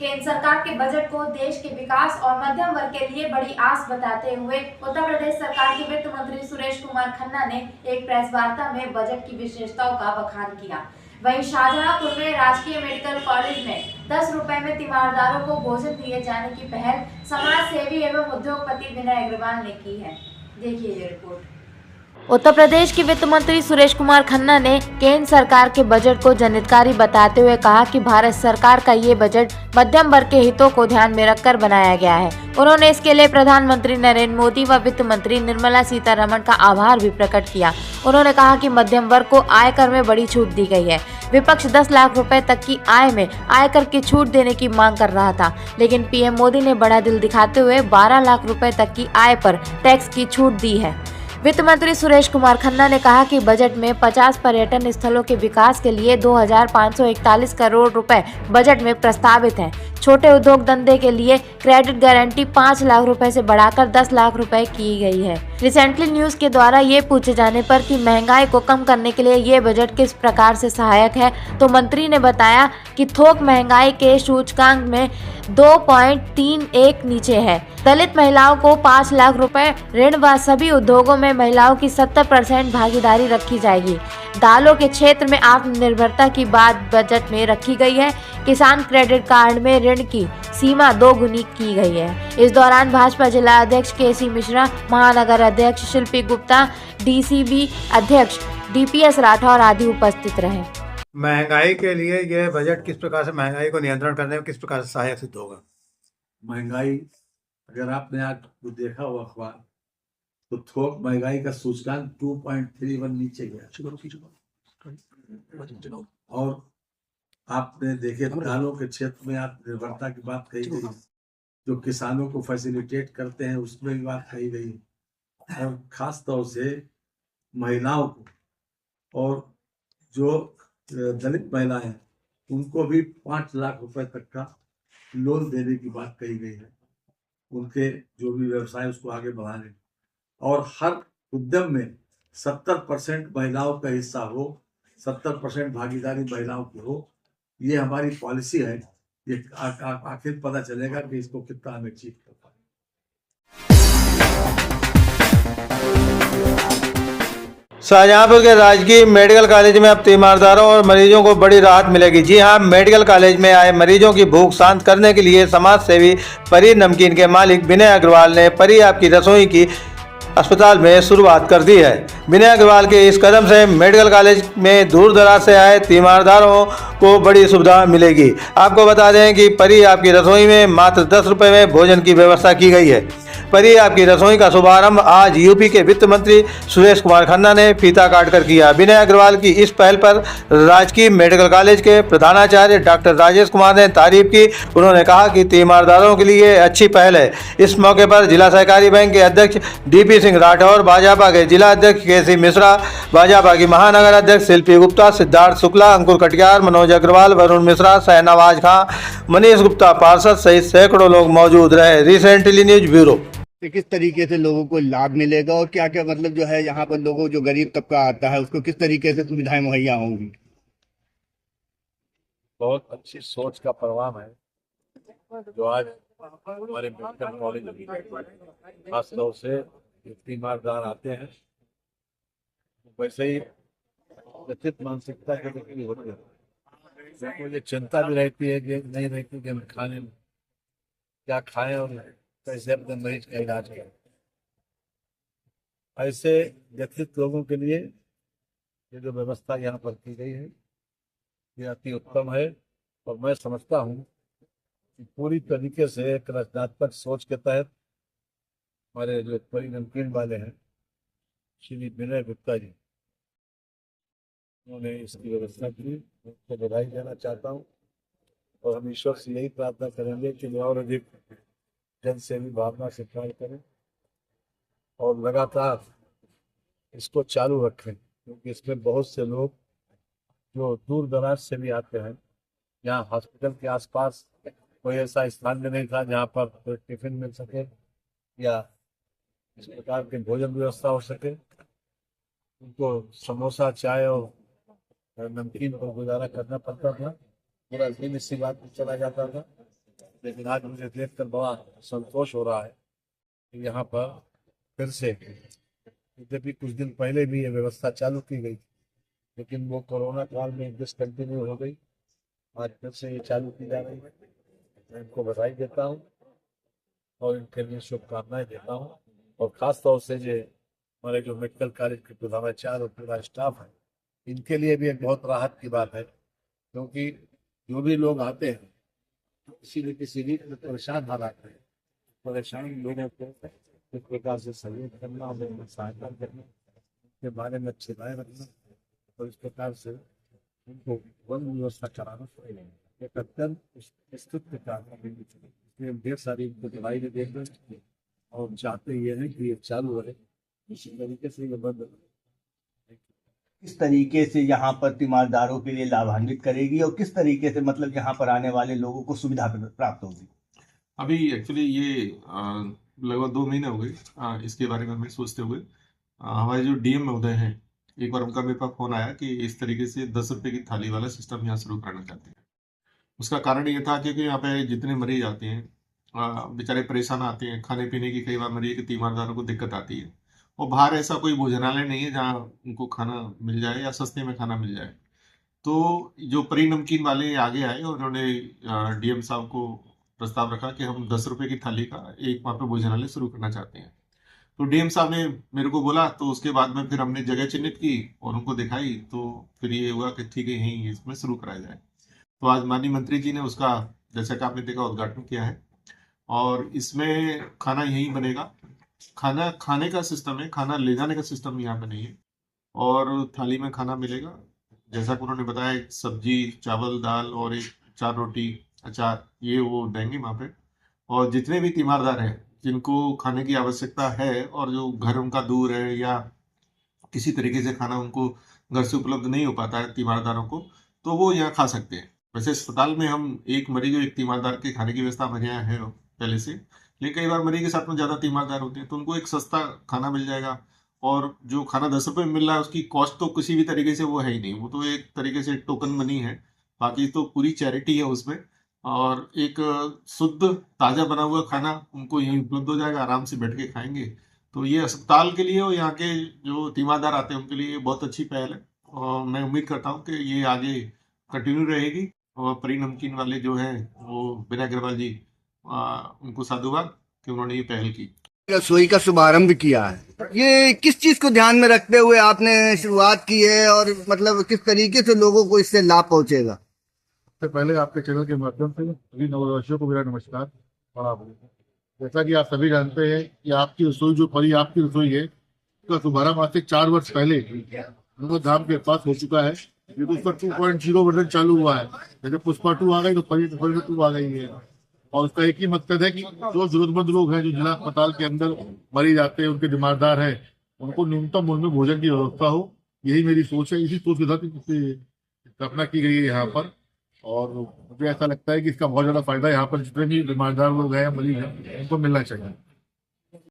केंद्र सरकार के बजट को देश के विकास और मध्यम वर्ग के लिए बड़ी आस बताते हुए उत्तर प्रदेश सरकार के वित्त मंत्री सुरेश कुमार खन्ना ने एक प्रेस वार्ता में बजट की विशेषताओं का बखान किया। वहीं शाहजहांपुर में राजकीय मेडिकल कॉलेज में 10 रुपए में तीमारदारों को भोजन दिए जाने की पहल समाज सेवी एवं उद्योगपति विनय अग्रवाल ने की है। देखिए ये रिपोर्ट। उत्तर प्रदेश के वित्त मंत्री सुरेश कुमार खन्ना ने केंद्र सरकार के बजट को जनहितकारी बताते हुए कहा कि भारत सरकार का ये बजट मध्यम वर्ग के हितों को ध्यान में रखकर बनाया गया है। उन्होंने इसके लिए प्रधानमंत्री नरेंद्र मोदी व वित्त मंत्री निर्मला सीतारमण का आभार भी प्रकट किया। उन्होंने कहा कि मध्यम वर्ग को आयकर में बड़ी छूट दी गई है। विपक्ष 10 लाख रुपए तक की आय में आयकर की छूट देने की मांग कर रहा था, लेकिन पीएम मोदी ने बड़ा दिल दिखाते हुए 12 लाख रुपए तक की आय पर टैक्स की छूट दी है। वित्त मंत्री सुरेश कुमार खन्ना ने कहा कि बजट में 50 पर्यटन स्थलों के विकास के लिए 2541 करोड़ रुपए बजट में प्रस्तावित हैं। छोटे उद्योग धंधे के लिए क्रेडिट गारंटी 5 लाख रुपए से बढ़ाकर 10 लाख रुपए की गई है। रिसेंटली न्यूज के द्वारा ये पूछे जाने पर कि महंगाई को कम करने के लिए ये बजट किस प्रकार से सहायक है, तो मंत्री ने बताया कि थोक महंगाई के सूचकांक में 2.31 नीचे है। दलित महिलाओं को 5 लाख रुपए ऋण व सभी उद्योगों में महिलाओं की 70% भागीदारी रखी जाएगी। दालों के क्षेत्र में आत्मनिर्भरता की बात बजट में रखी गई है। किसान क्रेडिट कार्ड में ऋण की सीमा 2 गुनी की गई है। इस दौरान भाजपा जिला अध्यक्ष केसी मिश्रा, महानगर अध्यक्ष शिल्पी गुप्ता, डीसीबी अध्यक्ष डीपीएस राठौर आदि उपस्थित रहे। महंगाई के लिए यह बजट किस प्रकार से महंगाई को नियंत्रण करने में किस प्रकार से सहायक सिद्ध होगा? महंगाई, अगर आपने आज देखा हो अखबार, तो थोक महंगाई का सूचकांक 2.31 नीचे गया। और आपने देखे दालों के क्षेत्र में आत्मनिर्भरता की बात कही गई, जो किसानों को फैसिलिटेट करते हैं उसमें भी बात कही गई, और खास तौर से महिलाओं को और जो दलित महिलाएं उनको भी 5 लाख रुपए तक का लोन देने की बात कही गई है। उनके जो भी व्यवसाय उसको आगे बढ़ाने, और हर उद्यम में 70% महिलाओं का हिस्सा हो, 70% भागीदारी महिलाओं की हो। ये हमारी पॉलिसी है। ये आखिर पता चलेगा कि इसको कितना हमें अचीव कर पाए। शाहजहांपुर के राजकीय मेडिकल कॉलेज में अब तीमारदारों और मरीजों को बड़ी राहत मिलेगी। जी हां, मेडिकल कॉलेज में आए मरीजों की भूख शांत करने के लिए समाज सेवी परी नमकीन के मालिक विनय अग्रवाल ने परी आपकी रसोई की अस्पताल में शुरुआत कर दी है। विनय अग्रवाल के इस कदम से मेडिकल कॉलेज में दूर दराज से आए तीमारदारों को बड़ी सुविधा मिलेगी। आपको बता दें कि परी आपकी रसोई में मात्र 10 रुपये में भोजन की व्यवस्था की गई है। परी आपकी रसोई का शुभारंभ आज यूपी के वित्त मंत्री सुरेश कुमार खन्ना ने फीता काटकर किया। विनय अग्रवाल की इस पहल पर राजकीय मेडिकल कॉलेज के प्रधानाचार्य डॉक्टर राजेश कुमार ने तारीफ की। उन्होंने कहा कि तीमारदारों के लिए अच्छी पहल है। इस मौके पर जिला सहकारी बैंक के अध्यक्ष डीपी सिंह राठौर, भाजपा के जिला अध्यक्ष केसी मिश्रा, भाजपा की महानगर अध्यक्ष शिल्पी गुप्ता, सिद्धार्थ शुक्ला, अंकुर कटियार, मनोज अग्रवाल, वरुण मिश्रा, शहनवाज खां, मनीष गुप्ता पार्षद सहित सैकड़ों लोग मौजूद रहे। Recently news bureau. किस तरीके से लोगों को लाभ मिलेगा और क्या क्या मतलब जो है यहाँ पर लोगों जो गरीब तबका आता है उसको किस तरीके से सुविधाएं मुहैया होंगी? बहुत अच्छी सोच का परिणाम है जो आज हमारे मेडिकल कॉलेज में खास तौर से तीमारदार आते हैं। वैसे ही व्यथित मानसिकता के व्यक्ति होते हैं, मुझे चिंता भी रहती है कि नहीं रहती कि हम खाने में क्या खाएं और कैसे अपने मरीज का इलाज करें। ऐसे व्यथित लोगों के लिए ये जो व्यवस्था यहाँ पर की गई है ये अति उत्तम है, और मैं समझता हूँ कि पूरी तरीके से एक रचनात्मक सोच के तहत हमारे जो परी नमकीन वाले हैं श्री विनय गुप्ता जी, उन्होंने इसकी व्यवस्था की। उनको बधाई देना चाहता हूँ, और हम ईश्वर से यही प्रार्थना करेंगे कि वो और अधिक जन सेवी भावना से कार्य करें और लगातार इसको चालू रखें, क्योंकि इसमें बहुत से लोग जो दूर दराज से भी आते हैं। यहाँ हॉस्पिटल के आसपास कोई ऐसा स्थान भी नहीं था जहाँ पर कोई टिफिन मिल सके या इस प्रकार की भोजन व्यवस्था हो सके। उनको समोसा, चाय और नमकीन पर गुजारा करना पड़ता था। पूरा दिन इसी बात में चला जाता था। लेकिन आज मुझे देखकर बड़ा संतोष हो रहा है कि यहाँ पर फिर से, यद्यपि कुछ दिन पहले भी ये व्यवस्था चालू की गई, लेकिन वो कोरोना काल में डिसकंटिन्यू हो गई। आज फिर से ये चालू की जा रही है। मैं इनको बधाई देता हूँ और इनके लिए शुभकामनाएं देता हूँ। और ख़ास तौर से जो हमारे जो मेडिकल कॉलेज के प्रधानाचार्य और पूरा स्टाफ है, इनके लिए भी एक बहुत राहत की बात है, क्योंकि जो भी लोग आते हैं किसी न किसी भी परेशान हालात में, परेशान लोगों को इस प्रकार से सहयोग करना, उन्हें सहायता करना, उनके बारे में अच्छी राय रखना और इस प्रकार से उनको वन व्यवस्था कराना एक अत्यंत स्तुत्य कार्य है। इसलिए हम ढेर सारी इनको दवाई भी देख रहे हैं और चाहते ये हैं कि ये चालू रहे, इसी तरीके से ये बंद रहे। किस तरीके से यहाँ पर तीमारदारों के लिए लाभान्वित करेगी और किस तरीके से मतलब यहाँ पर आने वाले लोगों को सुविधा प्राप्त होगी? अभी एक्चुअली ये लगभग 2 महीने हो गए इसके बारे में हमें सोचते हुए। हमारे जो डीएम महोदय हैं, एक बार उनका मेरे पास फोन आया कि इस तरीके से 10 रुपए की थाली वाला सिस्टम यहाँ शुरू करना चाहते हैं। उसका कारण ये था क्योंकि यहाँ पे जितने मरीज आते हैं बेचारे परेशान आते हैं, खाने पीने की कई बार मरीज के तीमारदारों को दिक्कत आती है और बाहर ऐसा कोई भोजनालय नहीं है जहाँ उनको खाना मिल जाए या सस्ते में खाना मिल जाए। तो जो परी नमकीन वाले आगे आए और उन्होंने डीएम साहब को प्रस्ताव रखा कि हम 10 रुपए की थाली का एक वहाँ पे भोजनालय शुरू करना चाहते हैं। तो डीएम साहब ने मेरे को बोला, तो उसके बाद में फिर हमने जगह चिन्हित की और उनको दिखाई, तो फिर ये हुआ कि ठीक है यहीं इसमें शुरू कराया जाए। तो आज माननीय मंत्री जी ने उसका, जैसा कि आपने देखा, उद्घाटन किया है और इसमें खाना यहीं बनेगा। खाना खाने का सिस्टम है, खाना ले जाने का सिस्टम यहाँ पे नहीं है और थाली में खाना मिलेगा। जैसा कि उन्होंने बताया, एक सब्जी, चावल, दाल और एक 4 रोटी, अचार, ये वो देंगे वहाँ पे। और जितने भी तीमारदार हैं जिनको खाने की आवश्यकता है और जो घर उनका दूर है या किसी तरीके से खाना उनको घर से उपलब्ध नहीं हो पाता है तीमारदारों को, तो वो यहाँ खा सकते हैं। वैसे अस्पताल में हम एक मरीज और एक तीमारदार के खाने की व्यवस्था हमारे यहाँ है पहले से, लेकिन कई बार मरीज के साथ में ज़्यादा तीमारदार होते हैं तो उनको एक सस्ता खाना मिल जाएगा। और जो खाना 10 रुपये में मिल रहा है उसकी कॉस्ट तो किसी भी तरीके से वो है ही नहीं, वो तो एक तरीके से टोकन मनी है, बाकी तो पूरी चैरिटी है उसमें। और एक शुद्ध ताज़ा बना हुआ खाना उनको यहीं उपलब्ध हो जाएगा, आराम से बैठ के खाएंगे। तो ये अस्पताल के लिए और यहाँ के जो तीमारदार आते हैं उनके लिए बहुत अच्छी पहल है और मैं उम्मीद करता हूँ कि ये आगे कंटिन्यू रहेगी। और परी नमकीन वाले जो हैं वो विनय अग्रवाल जी, उनको साधुवाद कि उन्होंने ये पहल की। रसोई का शुभारंभ किया है, ये किस चीज को ध्यान में रखते हुए आपने शुरुआत की है और मतलब किस तरीके से लोगों को इससे लाभ पहुंचेगा? सबसे पहले आपके चैनल के माध्यम से सभी नववर्षियों को मेरा नमस्कार। जैसा कि आप सभी जानते हैं कि आपकी रसोई, जो परी आपकी रसोई है, उसका शुभारंभ आज से 4 वर्ष पहले धाम के पास हो चुका है। ये तो उसका 2.0 वर्जन चालू हुआ है। जैसे पुष्पा 2 आ गई तो परी 2 आ गई है। और उसका एक ही मकसद है कि जो जरूरतमंद लोग हैं, जो जिला अस्पताल के अंदर मरीज आते हैं, उनके बीमारदार हैं, उनको न्यूनतम मूल्य में भोजन की व्यवस्था हो। यही मेरी सोच है। इसी सोच के साथ स्थापना की गई है यहाँ पर। और मुझे ऐसा लगता है कि इसका बहुत ज्यादा फायदा यहाँ पर जितने भी बीमारदार लोग हैं, मरीज हैं, उनको मिलना चाहिए।